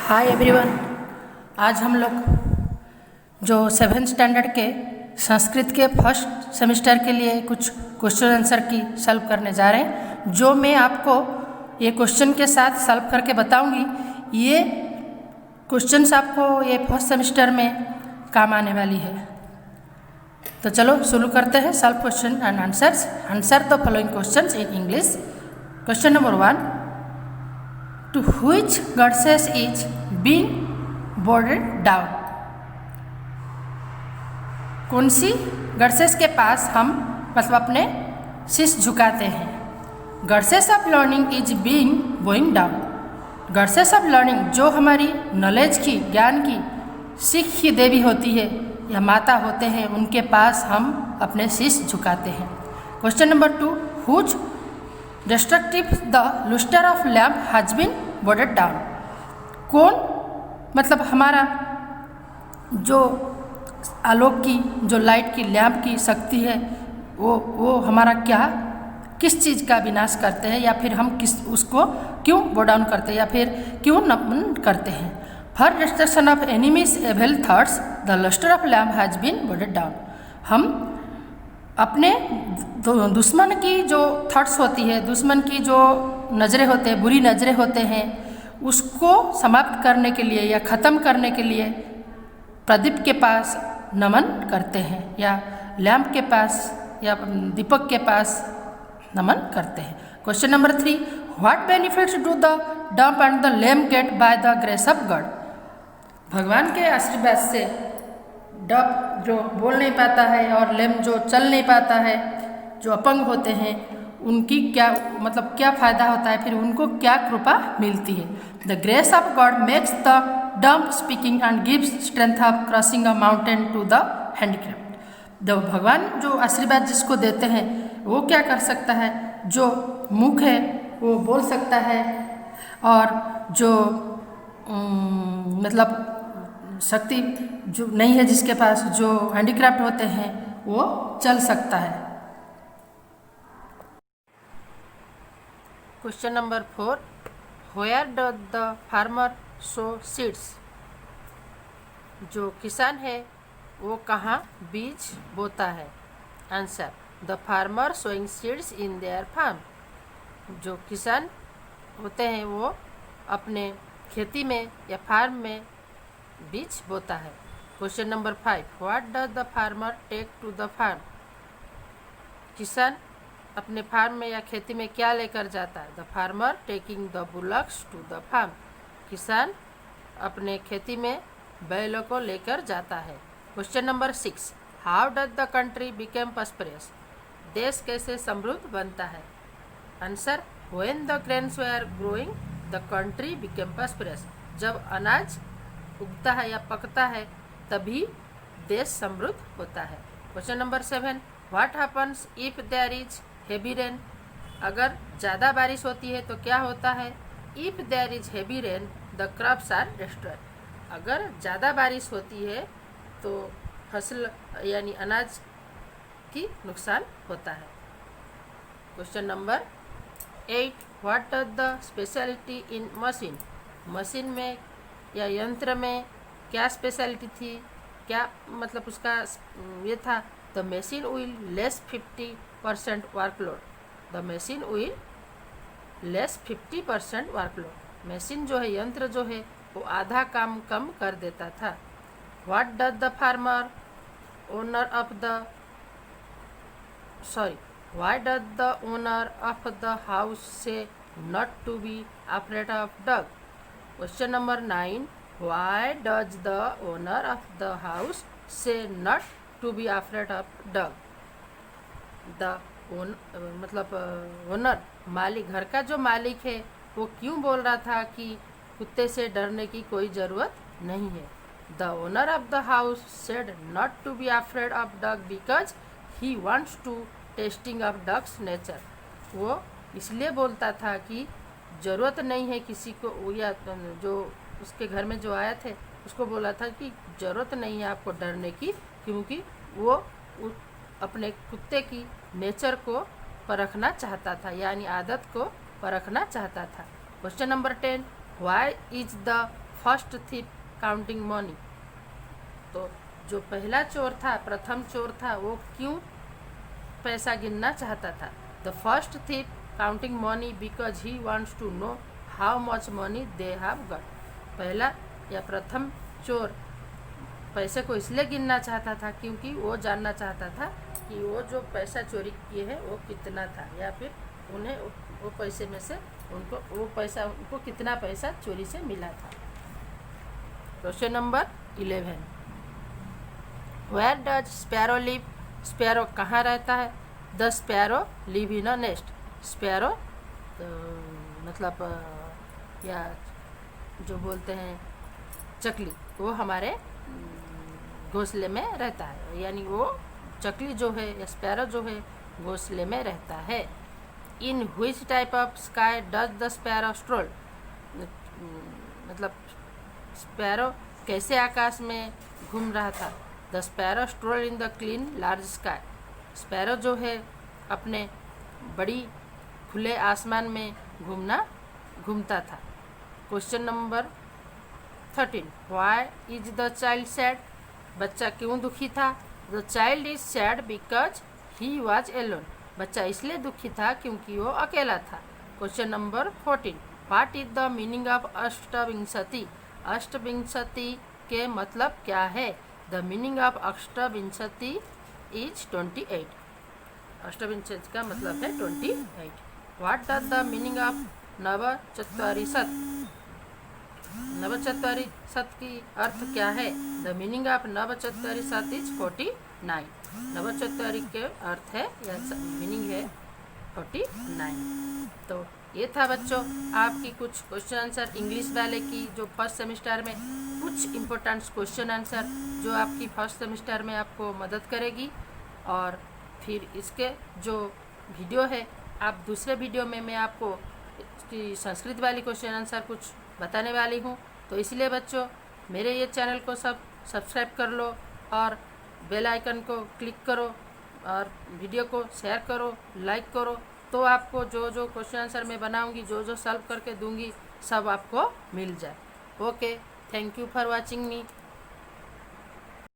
Hi everyone. आज हम लोग जो 7th स्टैंडर्ड के संस्कृत के फर्स्ट सेमेस्टर के लिए कुछ क्वेश्चन आंसर की सॉल्व करने जा रहे हैं, जो मैं आपको ये क्वेश्चन के साथ सॉल्व करके बताऊंगी। ये क्वेश्चंस आपको ये फर्स्ट सेमेस्टर में काम आने वाली है। तो चलो शुरू करते हैं solve question and answers. Answer the following questions in English. Question number 1, to which goddess is being boarded down? कौन सी गॉडेस के पास हम मतलब अपने शीश झुकाते हैं? Goddess of learning is being going down. Goddess of learning जो हमारी नॉलेज की, ज्ञान की, सीख की देवी होती है या माता होते हैं, उनके पास हम अपने शीश झुकाते हैं। Question number 2, whose destructive the lustre of lamp has been bowed down. कौन मतलब हमारा जो आलोक की, जो लाइट की, लैम्प की शक्ति है, वो हमारा किस चीज़ का विनाश करते हैं, या फिर हम उसको क्यों बोर्ड डाउन करते हैं, या फिर क्यों नमन करते हैं? For destruction of enemies evil thoughts the lustre of lamp has been bowed down. हम अपने दुश्मन की जो थॉट्स होती है, दुश्मन की जो नज़रें होते हैं, बुरी नज़रें होते हैं, उसको समाप्त करने के लिए या ख़त्म करने के लिए प्रदीप के पास नमन करते हैं, या लैम्प के पास या दीपक के पास नमन करते हैं। Question number 3, what benefits do the dumb and the lame get by the grace of God? भगवान के आशीर्वाद से डब जो बोल नहीं पाता है और लेम जो चल नहीं पाता है, जो अपंग होते हैं, उनकी क्या मतलब क्या फ़ायदा होता है, फिर उनको क्या कृपा मिलती है? The grace of God makes the dumb speaking and gives strength of crossing a mountain to the handicraft. जो भगवान जो आशीर्वाद जिसको देते हैं, वो क्या कर सकता है? जो मूक है वो बोल सकता है, और जो मतलब शक्ति जो नहीं है जिसके पास, जो हैंडीक्राफ्ट होते हैं, वो चल सकता है। Question number 4, where does the farmer sow seeds? जो किसान है वो कहाँ बीज बोता है? Answer, the farmer sowing seeds in their farm. जो किसान होते हैं वो अपने खेती में या फार्म में बीज बोता है। Question number 5, what does the farmer take to the farm? किसान अपने फार्म में या खेती में क्या लेकर जाता है? The farmer taking the bullocks to the farm. किसान अपने खेती में बैलों को लेकर जाता है। Question number 6, how does the country became prosperous? देश कैसे समृद्ध बनता है? Answer, when the grains were growing the country became prosperous. जब अनाज उगता है या पकता है, तभी देश समृद्ध होता है। Question number 7, what happens if there is heavy rain? अगर ज़्यादा बारिश होती है तो क्या होता है? If there is heavy rain the crops are destroyed. अगर ज़्यादा बारिश होती है तो फसल यानी अनाज की नुकसान होता है। Question number 8, what does the speciality in machine? Machine में या यंत्र में क्या स्पेशलिटी थी, क्या मतलब उसका ये था? The machine will less 50% workload. The machine will less 50% workload. Machine जो है, यंत्र जो है, वो आधा काम कम कर देता था। What does the farmer owner of the why does the owner of the house say not to be afraid of Dug? Question number 9, why does the owner of the house say not to be afraid of Dug? The मतलब owner, मालिक, घर का जो मालिक है, वो क्यों बोल रहा था कि कुत्ते से डरने की कोई ज़रूरत नहीं है? The owner of the house said not to be afraid of dog because he wants to testing of dog's nature. वो इसलिए बोलता था कि ज़रूरत नहीं है किसी को, या जो उसके घर में जो आया थे उसको बोला था कि ज़रूरत नहीं है आपको डरने की, क्योंकि वो अपने कुत्ते की नेचर को परखना चाहता था, यानी आदत को परखना चाहता था। Question number 10, why is the first thief counting money. तो जो पहला चोर था, प्रथम चोर था, वो क्यों पैसा गिनना चाहता था? The first thief counting money because he wants to know how much money they have got. पहला या प्रथम चोर पैसे को इसलिए गिनना चाहता था क्योंकि वो जानना चाहता था कि वो जो पैसा चोरी किए हैं वो कितना था, या फिर उन्हें वो पैसे में से उनको कितना पैसा चोरी से मिला था। Question number 11, where does sparrow live? Sparrow कहाँ रहता है? The sparrow live in a nest. Sparrow मतलब या जो बोलते हैं चकली, वो हमारे घोंसले में रहता है, यानी वो चकली जो है या स्पैरो जो है घोंसले में रहता है। In which type of sky does the sparrow stroll? मतलब स्पैरो कैसे आकाश में घूम रहा था? The sparrow stroll in the clean large sky. Sparrow जो है अपने बड़ी खुले आसमान में घूमता था। Question number 13, why is the child sad? बच्चा क्यों दुखी था? The child is sad because he was alone. बच्चा इसलिए दुखी था क्योंकि वो अकेला था। Question number 14, what is the meaning of अष्टविंशति? अष्टविंशति के मतलब क्या है? द मीनिंग ऑफ अष्टविंशति इज 28। अष्टविंशति का मतलब है 28। What does the meaning of नवचत्वारिशत्? नवचत्वारिशत् की अर्थ क्या है? द मीनिंग ऑफ नवचत्वारिशत् इज 49। नवचत्वारी के अर्थ है या मीनिंग है 49। तो ये था बच्चों आपकी कुछ क्वेश्चन आंसर इंग्लिश वाले की, जो फर्स्ट सेमेस्टर में कुछ इम्पोर्टेंट क्वेश्चन आंसर जो आपकी फर्स्ट सेमेस्टर में आपको मदद करेगी। और फिर इसके जो वीडियो है, आप दूसरे वीडियो में मैं आपको इसकी संस्कृत वाली क्वेश्चन आंसर कुछ बताने वाली हूँ। तो इसलिए बच्चों मेरे ये चैनल को सब्सक्राइब कर लो और बेल आइकन को क्लिक करो और वीडियो को शेयर करो, लाइक करो, तो आपको जो जो क्वेश्चन आंसर मैं बनाऊंगी, जो जो सॉल्व करके दूंगी, सब आपको मिल जाए। Okay, thank you for watching me.